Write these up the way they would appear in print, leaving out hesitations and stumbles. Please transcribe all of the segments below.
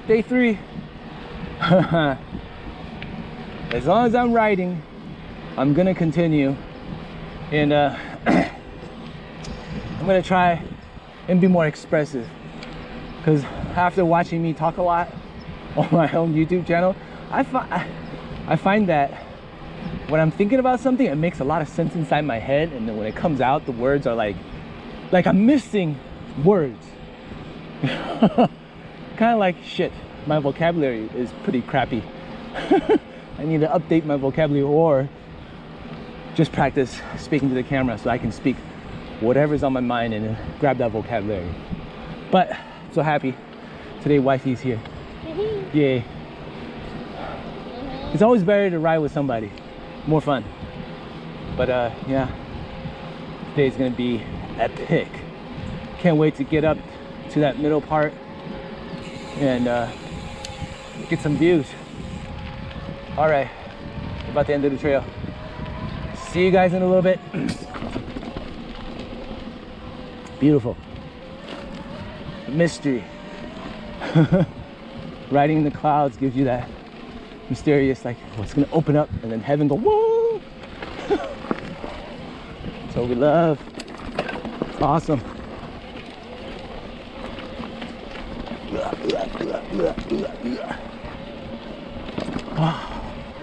Day 3. As long as I'm riding, I'm gonna continue, and I'm gonna try and be more expressive, because after watching me talk a lot on my own YouTube channel, I find that when I'm thinking about something, it makes a lot of sense inside my head, and then when it comes out, the words are like I'm missing words. Kind of like shit, my vocabulary is pretty crappy. I need to update my vocabulary, or just practice speaking to the camera so I can speak whatever's on my mind and grab that vocabulary. But I'm so happy today wifey's here. Yay. It's always better to ride with somebody, more fun. But yeah, today's gonna be epic. Can't wait to get up to that middle part and get some views. All right, about the end of the trail. See you guys in a little bit. Beautiful. Mystery. Riding in the clouds gives you that mysterious, like, oh, it's gonna open up and then heaven go, whoa. That's what we love. It's awesome.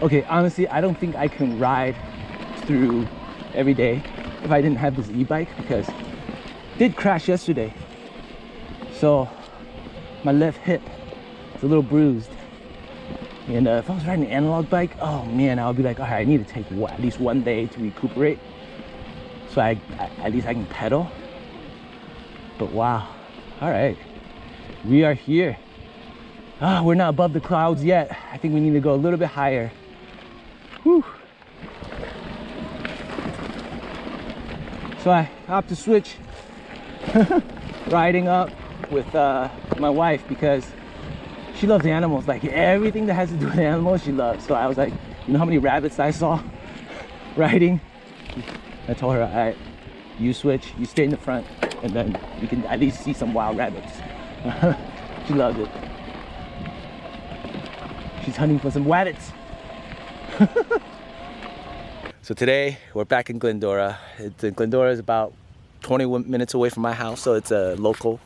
Okay, honestly, I don't think I can ride through every day if I didn't have this e-bike, because I did crash yesterday. So my left hip is a little bruised. And if I was riding an analog bike, oh man, I would be like, all right, I need to take at least one day to recuperate, so at least I can pedal. But wow, all right, we are here. We're not above the clouds yet. I think we need to go a little bit higher. Whew. So I have to switch riding up with my wife, because she loves animals. Like everything that has to do with animals, she loves. So I was like, you know how many rabbits I saw riding? I told her, all right, you switch, you stay in the front, and then you can at least see some wild rabbits. She loved it. She's hunting for some rabbits. So today we're back in Glendora. Glendora is about 20 minutes away from my house, so it's a local.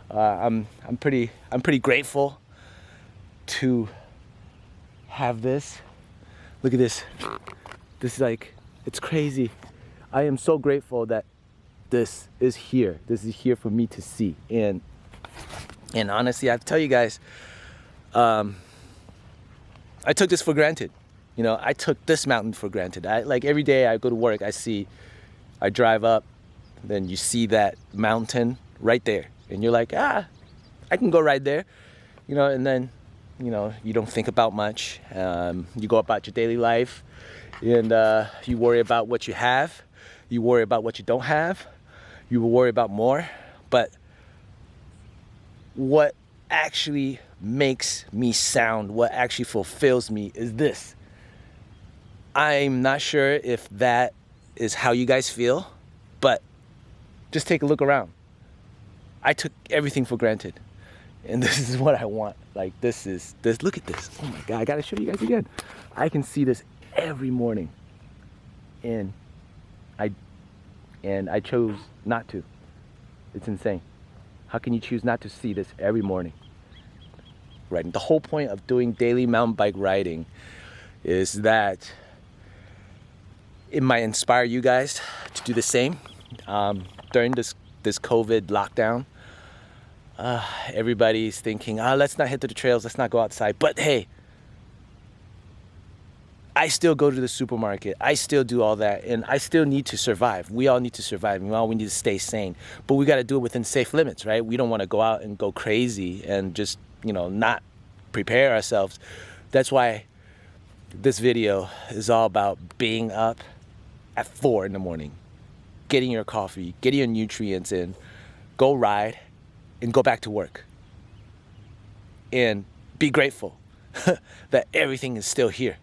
I'm pretty grateful to have this. Look at this. This is like, it's crazy. I am so grateful that this is here. This is here for me to see. And honestly, I have to tell you guys, I took this for granted. You know, I took this mountain for granted. Like every day I go to work, I drive up, then you see that mountain right there. And you're like, I can go right there. You know, and then, you know, you don't think about much. You go about your daily life, and you worry about what you have. You worry about what you don't have. You will worry about more. But what actually makes me sound, what actually fulfills me is this. I'm not sure if that is how you guys feel, but just take a look around. I took everything for granted, and this is what I want. Like this, look at this. Oh my God, I gotta show you guys again. I can see this every morning, and I chose not to. It's insane. How can you choose not to see this every morning? Right. The whole point of doing daily mountain bike riding is that it might inspire you guys to do the same. During this COVID lockdown, everybody's thinking, let's not hit the trails, let's not go outside. But hey, I still go to the supermarket. I still do all that, and I still need to survive. We all need to survive. We need to stay sane, but we got to do it within safe limits, right? We don't want to go out and go crazy and just, you know, not prepare ourselves. That's why this video is all about being up at 4 in the morning, getting your coffee, getting your nutrients in, go ride, and go back to work. And be grateful that everything is still here.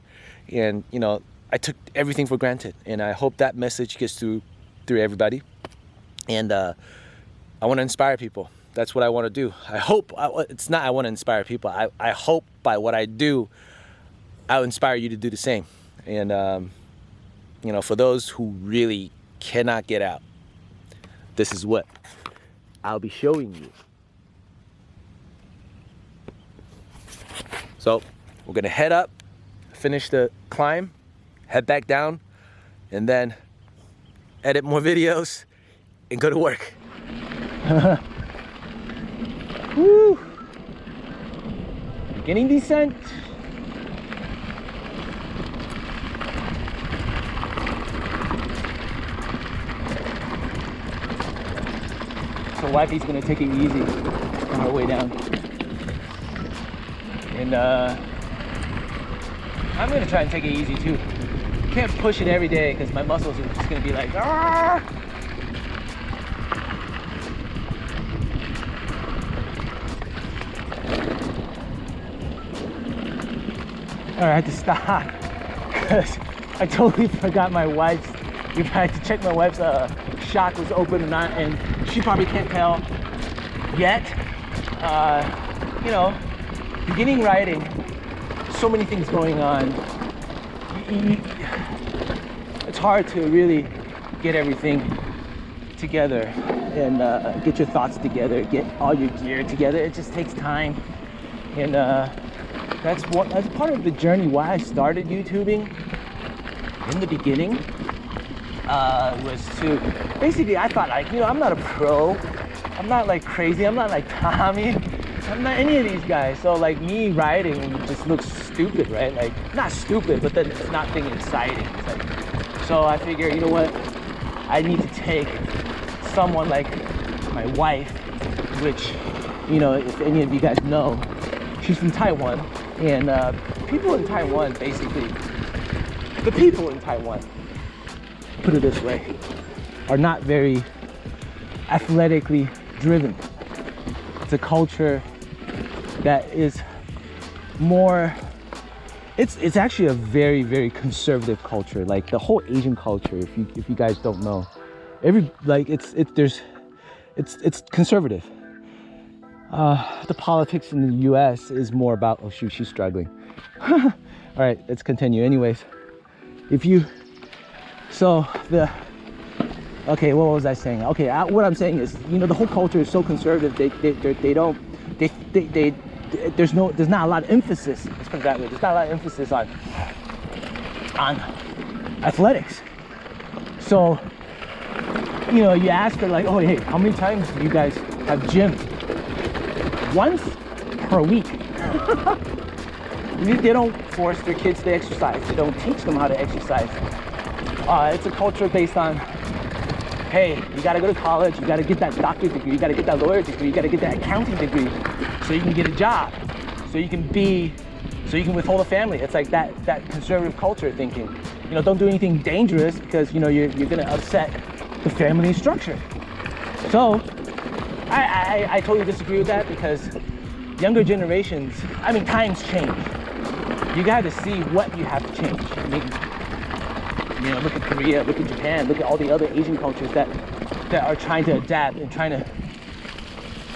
And, you know, I took everything for granted, and I hope that message gets through everybody. And I want to inspire people. that's what I want to do. I hope, it's not I want to inspire people. I hope by what I do, I'll inspire you to do the same. And, you know, for those who really cannot get out, this is what I'll be showing you. So we're gonna head up, finish the climb, head back down, and then edit more videos and go to work. Woo! Beginning descent. So wifey's gonna take it easy on her way down. And I'm gonna try and take it easy too. Can't push it every day because my muscles are just gonna be like, ah! All right, I had to stop because I totally forgot my wife's, I had to check my wife's shock was open or not, and she probably can't tell yet. You know, beginning riding, so many things going on. It's hard to really get everything together and get your thoughts together, get all your gear together. It just takes time, and that's part of the journey why I started YouTubing in the beginning. Was to basically, I thought, like, you know, I'm not a pro, I'm not like crazy, I'm not like Tommy, I'm not any of these guys. So like me riding just looks stupid, right? Like, not stupid, but then it's not being exciting. It's like, so I figure, you know what, I need to take someone like my wife, which, you know, if any of you guys know, she's from Taiwan, and people in Taiwan, basically, the people in Taiwan, put it this way, are not very athletically driven. It's a culture that is more, it's actually a very, very conservative culture. Like the whole Asian culture, if you guys don't know, it's conservative. The politics in the US is more about, oh shoot, she's struggling. All right, let's continue. Anyways, okay, what was I saying? Okay, what I'm saying is, you know, the whole culture is so conservative. There's not a lot of emphasis. Let's put it that way. There's not a lot of emphasis on athletics. So, you know, you ask her like, oh, hey, how many times do you guys have gym? Once per week. They don't force their kids to exercise. They don't teach them how to exercise. It's a culture based on, hey, you gotta go to college, you gotta get that doctorate degree, you gotta get that lawyer degree, you gotta get that accounting degree so you can get a job, so you can withhold a family. It's like that conservative culture thinking. You know, don't do anything dangerous because, you know, you're gonna upset the family structure. So I totally disagree with that, because younger generations, I mean, times change. You gotta see what you have to change. I mean, you know, look at Korea, look at Japan, look at all the other Asian cultures that are trying to adapt and trying to,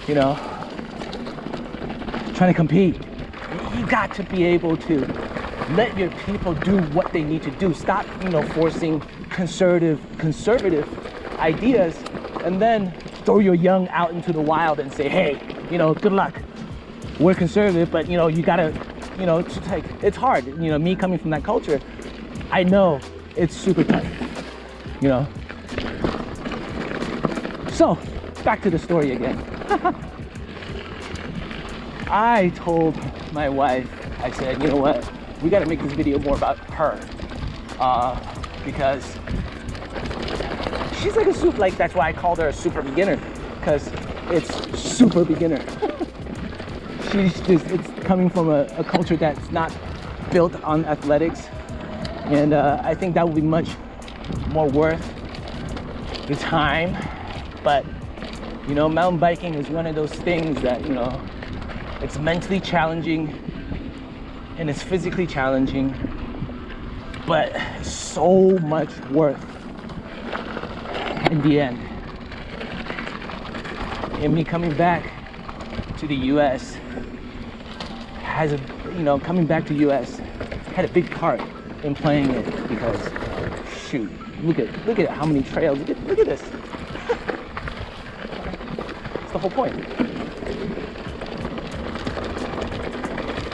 you know, trying to compete. You got to be able to let your people do what they need to do. Stop, you know, forcing conservative ideas and then throw your young out into the wild and say, hey, you know, good luck. We're conservative, but, you know, you gotta, you know, it's hard. You know, me coming from that culture, I know it's super tough, you know. So, back to the story again. I told my wife, I said, you know what, we gotta make this video more about her, because she's like that's why I called her a super beginner, because it's super beginner. It's coming from a culture that's not built on athletics. And I think that would be much more worth the time. But, you know, mountain biking is one of those things that, you know, it's mentally challenging and it's physically challenging, but so much worth in the end. And me coming back to the U.S. has a, coming back to US had a big part in playing it, because shoot, look at how many trails. Look at this. It's the whole point.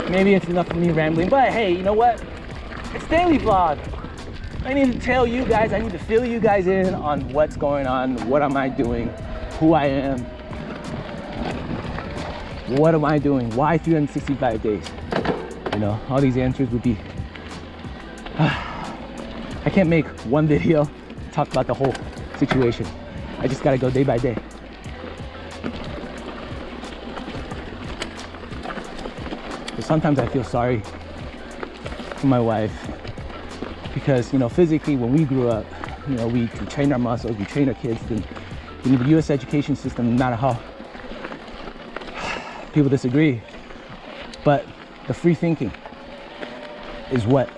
Maybe it's enough of me rambling, but hey, you know what? It's daily vlog. I need to tell you guys, I need to fill you guys in on what's going on, what am I doing, who I am, what am I doing, why 365 days? All these answers would be, I can't make one video talk about the whole situation. I just gotta go day by day. So sometimes I feel sorry for my wife, because physically when we grew up, we trained our muscles, we trained our kids, and the US education system, no matter how people disagree, but the free thinking is what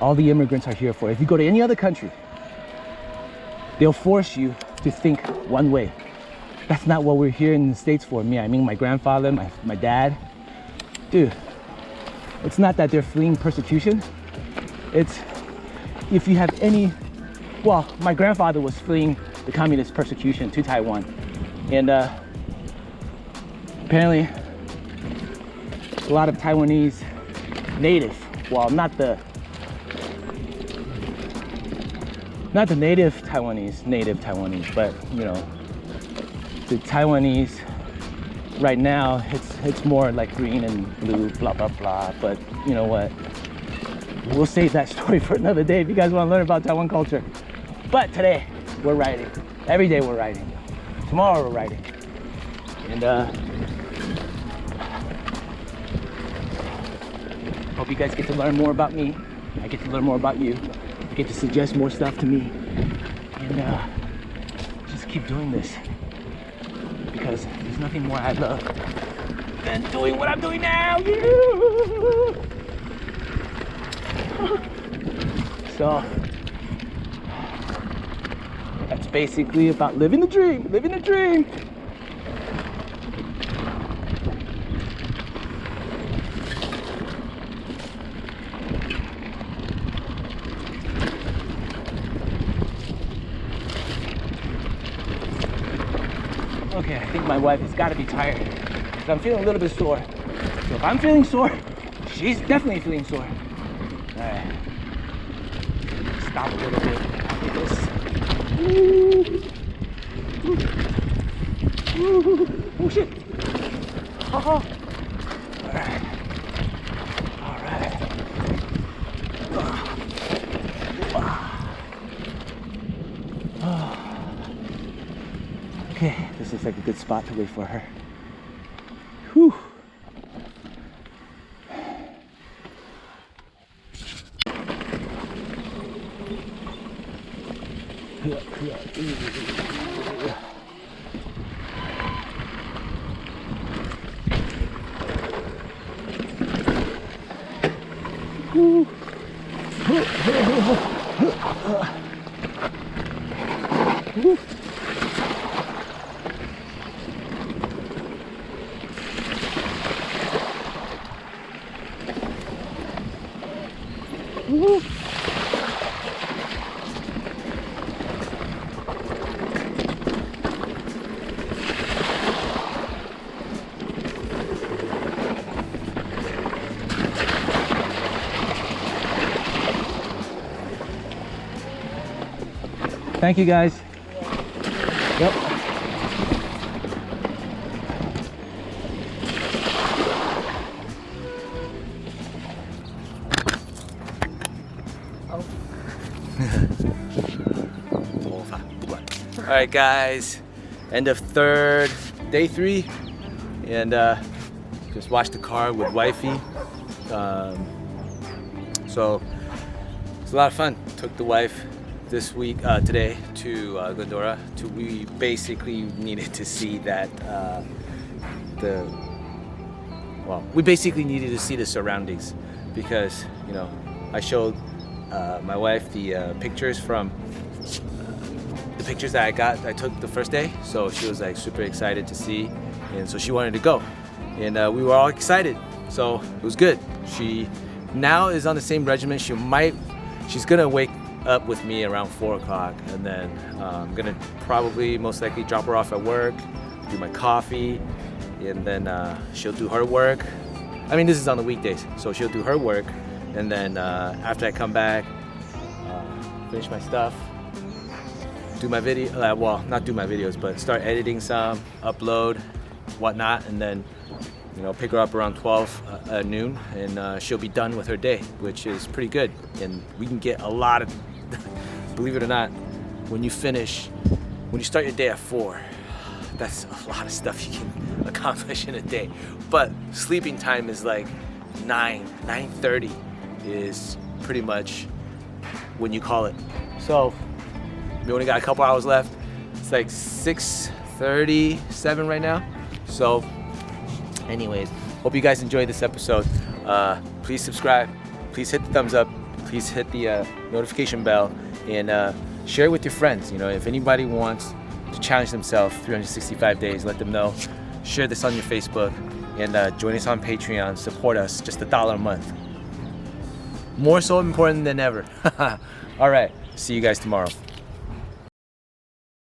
all the immigrants are here for. If you go to any other country, they'll force you to think one way. That's not what we're here in the States for. I mean my grandfather, my dad. Dude, it's not that they're fleeing persecution. It's, if you have any, well, my grandfather was fleeing the communist persecution to Taiwan. And apparently, a lot of Taiwanese native, well, not the native Taiwanese, but the Taiwanese right now, it's more like green and blue, blah blah blah. But you know what? We'll save that story for another day if you guys want to learn about Taiwan culture. But today, we're riding. Every day we're riding. Tomorrow we're riding. And hope you guys get to learn more about me. I get to learn more about you. You get to suggest more stuff to me. And just keep doing this, because there's nothing more I love than doing what I'm doing now. So that's basically about living the dream, living the dream. Okay, I think my wife has got to be tired, because I'm feeling a little bit sore. So if I'm feeling sore, she's definitely feeling sore. All right, stop a little bit. Look at this. Oh shit! Oh. All right. All right. Okay, this looks like a good spot to wait for her. Whew. Thank you guys. Yep. All right guys, end of day 3, and just washed the car with wifey. So it's a lot of fun. Took the wife today to Glendora. We basically needed to see that we basically needed to see the surroundings, because I showed my wife the pictures from the pictures that I took the first day. So she was like super excited to see, and so she wanted to go, and we were all excited. So it was good. She now is on the same regimen. She's gonna wake up with me around 4 o'clock, and then I'm gonna probably most likely drop her off at work, do my coffee, and then she'll do her work. I mean, this is on the weekdays, so she'll do her work, and then after I come back, finish my stuff, do my video, well, not do my videos, but start editing some, upload, whatnot, and then, you know, pick her up around 12 at noon, and she'll be done with her day, which is pretty good. And we can get a lot of, believe it or not, when you start your day at 4, that's a lot of stuff you can accomplish in a day. But sleeping time is like 9:30 is pretty much when you call it. So we only got a couple hours left. It's like 6:37 right now. So anyways, hope you guys enjoyed this episode. Please subscribe, please hit the thumbs up, please hit the notification bell, and share it with your friends. You know, if anybody wants to challenge themselves 365 days, let them know. Share this on your Facebook, and join us on Patreon. Support us, just $1 a month. More so important than ever. All right, see you guys tomorrow.